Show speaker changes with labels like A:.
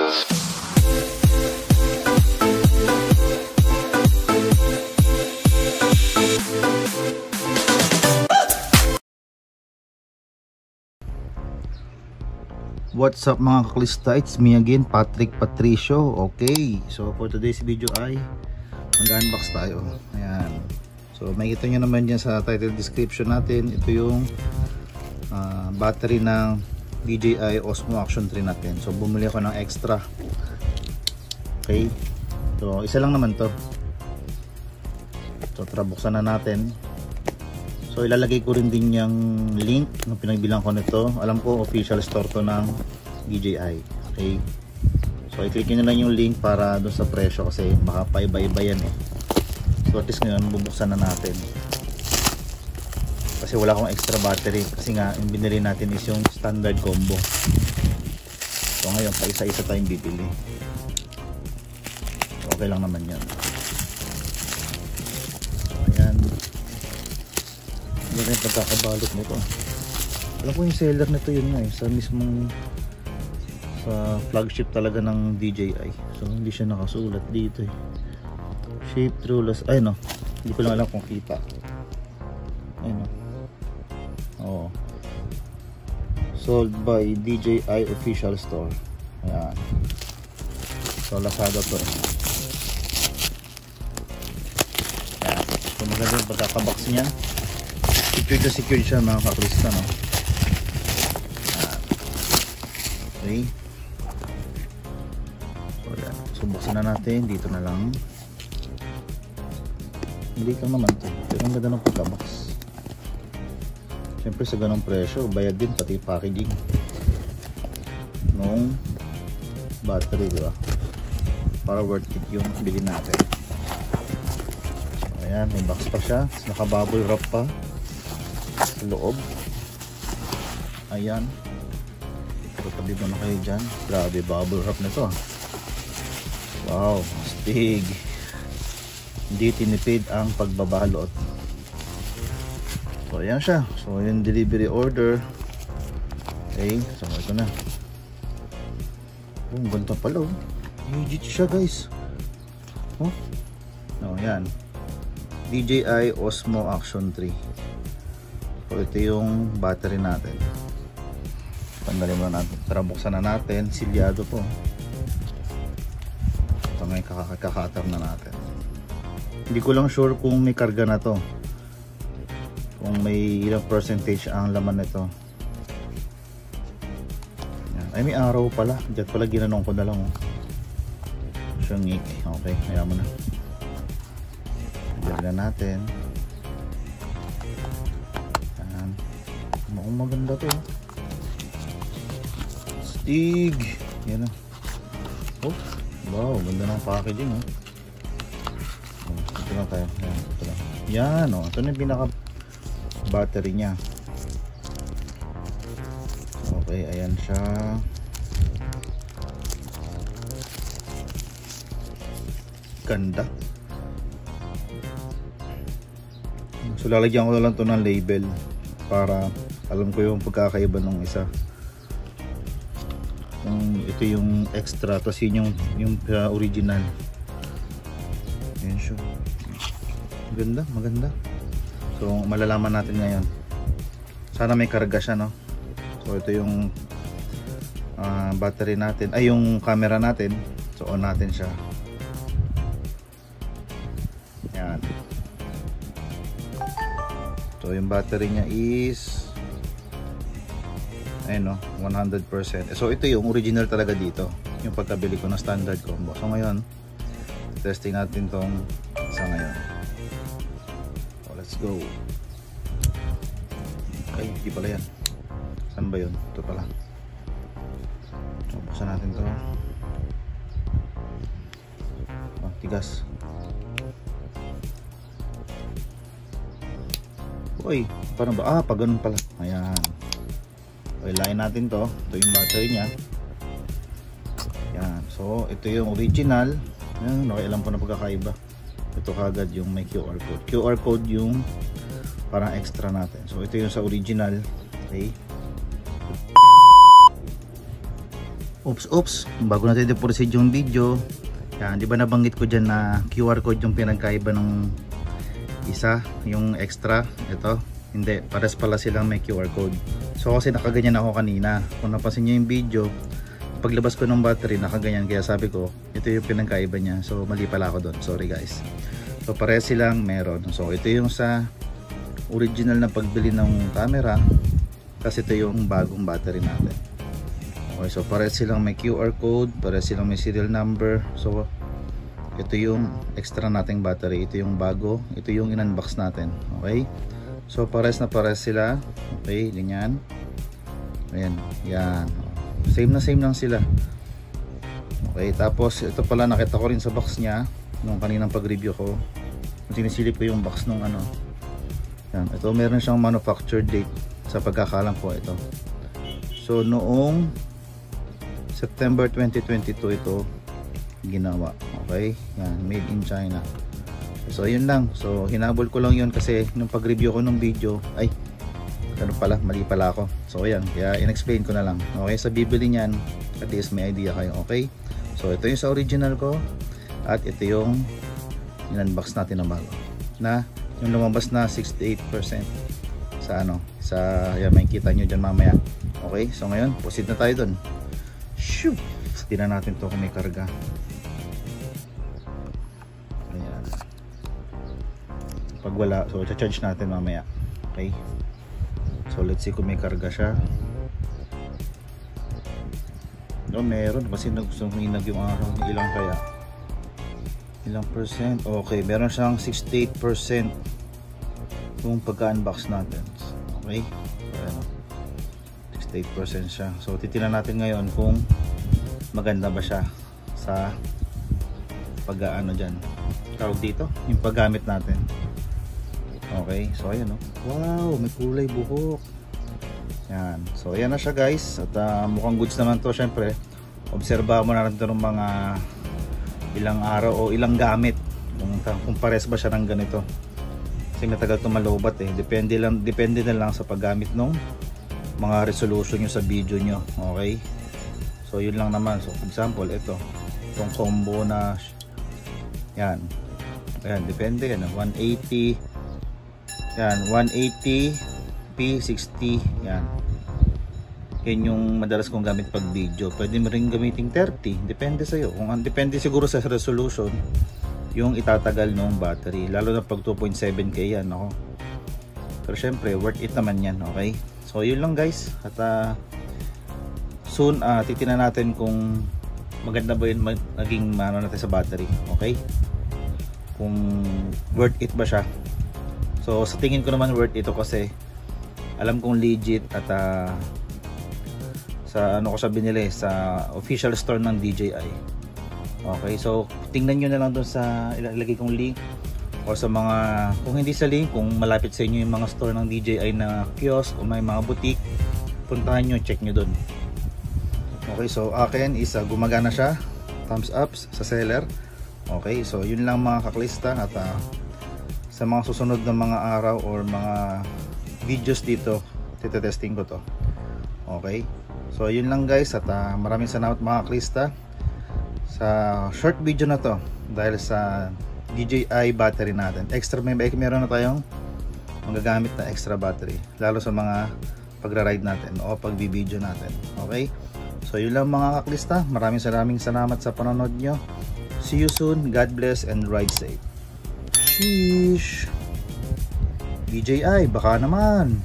A: What's up mga kaklista, it's me again, Patrick Patricio. Okay, so for today's video ay mag-unbox tayo. Ayan. So makikita nyo naman dyan sa title description natin. Ito yung battery ng DJI Osmo Action 3 natin. So bumili ako ng extra. Okay, so isa lang naman to. So tara, buksan na natin. So ilalagay ko rin din yung link ng pinagbilang ko nito. Alam ko official store to ng DJI. Okay. So i-click nyo lang yung link para doon sa presyo kasi baka paiba-iba yan eh. So at least ngayon bubuksan na natin. Kasi wala akong extra battery. Kasi nga yung binili natin is yung standard combo. So ngayon pa isa-isa tayong bibili. So, okay lang naman yan. Hindi rin pagkakabalot nito. Alam ko yung seller nito yun nga eh, sa mismong sa flagship talaga ng DJI. So hindi siya nakasulat dito eh. Shape rulers, ay no, hindi ko lang alam kung kita. Ay no. Oo. Sold by DJI official store. Ayan. So Lazada to. Ayan. So maganda yung pagkakabox niya. Secured na secured siya mga kaklista, no? Okay. So yan, so buksan na natin. Dito na lang. Hindi ka naman to, pero ang ganda ng pagkabox. Siyempre sa ganong presyo bayad din pati packaging nung battery, diba? Para worth it yung bilhin natin. So ayan, may box pa siya, naka bubble wrap pa sa loob. Ayan, pero tabi mo na kayo dyan. Grabe bubble wrap nito. Wow, astig. Hindi tinipid ang pagbabalot. So ayan siya. So yung delivery order. Okay, so ito na. Oh, ganda pala oh. Legit siya guys. Oh, no, yan DJI Osmo Action 3. So ito yung battery natin. Tanggalin mo natin. Tara, buksan na natin. Silyado po. Ito ngayon kakakatar na natin. Hindi ko lang sure kung may karga na to. Kung may ilang percentage ang laman nito. Ay, may araw pala. Diyan pala ginanong ko na lang. Oh. Siyang ngik. Okay, kaya mo na. Diyan na natin. Maganda to. Stig. Yan o. Oh, wow, ganda ng packaging oh. Ito lang tayo. Yan, ito lang. Yan o. Ito na yung pinaka battery nya. Okay, ayan siya. Ganda. So lalagyan ko na lang to ng label para alam ko yung pagkakaiba ng isa. Ito yung extra, tapos yun yung original. Ayan siya. Maganda, maganda. So malalaman natin ngayon. Sana may karga siya, no? So ito yung battery natin, ay yung camera natin. So on natin siya. Yan. So yung battery niya is ayun no, 100%. So ito yung original talaga dito, yung pagkabili ko ng standard combo. So ngayon testing natin tong isa ngayon. So let's go. Ay, hindi pala yan. Saan ba yun? Ito pala. So buksan natin to. Oh, tigas. Uy, paano ba? Ah, pag ganun pala. Ayan. Okay, lain natin to. Ito yung battery nya. Yan. So ito yung original. Yan, okay, alam ko na pagkakaiba. Ito kagad yung may QR code. QR code yung parang extra natin. So ito yung sa original. Okay. Oops, bago natin i-proceed yung video, yan, di ba nabanggit ko dyan na QR code yung pinagkaiba ng isa, yung extra, ito, hindi, pares pala silang may QR code. So kasi nakaganyan ako kanina, kung napansin nyo yung video, paglabas ko ng battery, nakaganyan, kaya sabi ko, ito yung pinagkaiba niya, so mali pala ako doon, sorry guys. So pares silang meron, so ito yung sa original na pagbili ng camera, kasi ito yung bagong battery natin. Okay, so pares silang may QR code, pares silang may serial number. So ito yung extra nating battery, ito yung bago, ito yung in-unbox natin. Okay, so pares na pares sila. Okay, ganyan. Ayan, yan, same lang sila. Okay, tapos ito pala nakita ko rin sa box nya nung kaninang pag-review ko. Sinisilip ko yung box nung ano. Yan, ito meron siyang manufacture date sa pagkakalam ko ito. So noong September 2022 ito ginawa. Okay, yan, made in China. So yun lang, so hinabol ko lang yun kasi nung pag-review ko ng video, ay ano pala, mali pala ako. So ayan, kaya in-explain ko na lang. Okay, sa bibili niyan, at least may idea kayo. Okay, so ito yung sa original ko, at ito yung in-unbox natin na bago, na yung lumabas na 68% sa ano, sa, yan, may kita nyo dyan mamaya. Okay, so ngayon proceed na tayo dun. Shoot! Tingnan natin to kung may karga. Ayan. Pag wala, so charge natin mamaya. Okay, so let's see kung may karga siya. No, meron kasi nagsuminag yung araw. Ilang kaya? Ilang percent? Okay, meron siyang 68% yung pagka-unbox natin. Okay, ayan, 68% siya. So titingnan natin ngayon kung maganda ba siya sa pag-aano dyan, tawag dito, yung paggamit natin. Okay, so ayan, oh. Wow, may kulay buhok. Yan, so ayan na siya guys. At mukhang goods naman to. Syempre obserbahan mo na rin ng mga ilang araw o ilang gamit kung pares ba siya ng ganito, kasi matagal ito malobat eh. Depende na lang sa paggamit ng mga resolution nyo sa video nyo. Okay, so yun lang naman. So for example, itong combo na yan, ayan, depende yan, 180 yan, 180 P60 yan. Yan yung madalas kong gamit pag video. Pwede mo rin gamitin 30, depende sa'yo. Depende siguro sa resolution yung itatagal ng battery, lalo na pag 2.7K yan, ako. Pero syempre worth it naman yan. Okay, so yun lang guys. At soon titingnan natin kung maganda ba yun naging ano natin sa battery. Okay, kung worth it ba siya. So sa tingin ko naman worth ito, kasi alam kong legit at sa ano ko siya binili sa official store ng DJI. Okay, so tingnan nyo na lang doon sa ilalagay kong link, o sa mga, kung hindi sa link, kung malapit sa inyo yung mga store ng DJI na kiosk o may mga boutique, puntahan nyo, check nyo doon. Okay, so akin is gumagana siya, thumbs up sa seller. Okay, so yun lang mga kaklista. At sa mga susunod na mga araw or mga videos dito, titetesting ko to. Okay, so yun lang guys. At maraming salamat mga kaklista sa short video na to, dahil sa DJI battery natin. Meron na tayong magagamit na extra battery, lalo sa mga pagra-ride natin o pag-video natin. Okay, so yun lang mga kaklista. Maraming salamat sa panonood nyo. See you soon. God bless and ride safe. Sheesh, DJI baka naman.